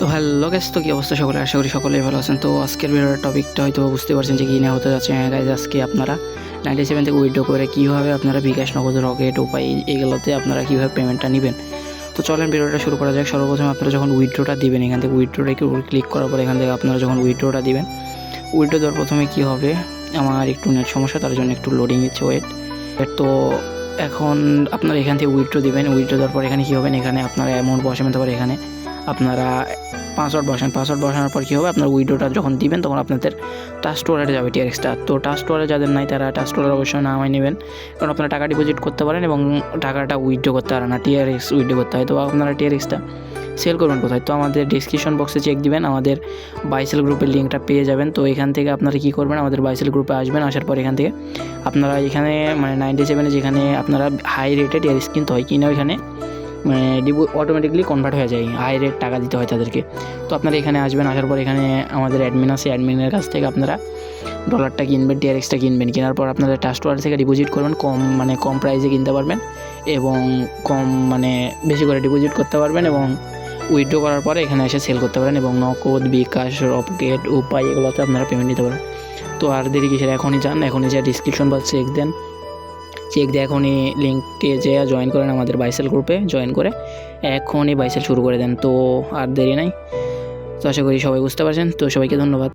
তো hello guys, তো কি অবস্থা সকলে? আশা করি সকলেই ভালো আছেন। তো আজকের ভিডিওর টপিকটা হয়তো বুঝতে পারছেন যে কী না হতে যাচ্ছে। হ্যাঁ গাইস, আজকে আপনারা 97 থেকে উইথড্র করে কীভাবে আপনারা বিকাশ, নগদ, রকেট, উপায় এইগুলোতে আপনারা কীভাবে পেমেন্টটা নেবেন। তো চলেন ভিডিওটা শুরু করা যাক। সর্বপ্রথমে আপনারা যখন উইথড্রটা দিবেন, এখান থেকে উইথড্রোটা ক্লিক করার পর এখান থেকে আপনারা যখন উইথড্রোটা দিবেন, উইথড্রো দেওয়ার প্রথমে কী হবে, আমার একটু নেট সমস্যা, তার জন্য একটু লোডিং দিচ্ছে, ওয়েট। তো এখন আপনারা এখান থেকে উইথড্রো দিবেন। উইথড্রো দেওয়ার পর এখানে কী হবেন, এখানে আপনারা অ্যামাউন্ট বসাবেন। তারপর এখানে আপনারা পাসওয়ার্ড বসানোর পর কী হবে, আপনার উইথড্রোটা যখন দিবেন তখন আপনাদের ট্রাস্ট ওয়ালেটে যাবে টিআরএক্সটা। তো ট্রাস্ট ওয়ালেট যাদের নাই তারা ট্রাস্ট ওয়ালেট অবশ্যই নামায় নেবেন, কারণ আপনারা টাকা ডিপোজিট করতে পারেন এবং টাকাটা উইথড্রো করতে পারেন না, টিআরএক্স উইথড্রো করতে হয়। তো আপনারা টিআরএক্সটা সেল করবেন কোথায়? তো আমাদের ডিসক্রিপশন বক্সে চেক দিবেন, আমাদের বাইসেল গ্রুপের লিঙ্কটা পেয়ে যাবেন। তো এখান থেকে আপনারা কী করবেন, আমাদের বাইসেল গ্রুপে আসবেন। আসার পর এখান থেকে আপনারা এখানে 97 যেখানে আপনারা হাই রেটে টিআরএক্স কিনতে হয়, কিনে ওইখানে অটোমেটিকলি কনভার্ট হয়ে যায়, হাই রেট টাকা দিতে হয় তাদেরকে। তো আপনারা এখানে আসবেন। আসার পর এখানে আমাদের অ্যাডমিন আছে, অ্যাডমিনের কাছ থেকে আপনারা ডলারটা কিনবেন, টিআরএক্সটা কিনবেন। কেনার পর আপনাদের ট্রাস্ট ওয়ালেট থেকে ডিপোজিট করবেন, কম প্রাইসে কিনতে পারবেন এবং বেশি করে ডিপোজিট করতে পারবেন এবং উইথড্র করার পরে এখানে এসে সেল করতে পারেন এবং নগদ, বিকাশ, রকেট, উপায় এগুলোতে আপনারা পেমেন্ট দিতে পারেন। তো আর দেরি কিসের, এখনই যান, এখনই যা ডিসক্রিপশন বা চেক দিয়ে এখনই লিঙ্কটি যে জয়েন করেন, আমাদের বাইসেল গ্রুপে জয়েন করে এখনই বাইসেল শুরু করে দেন। তো আর দেরি নাই। তো আশা করি সবাই বুঝতে পারছেন। তো সবাইকে ধন্যবাদ।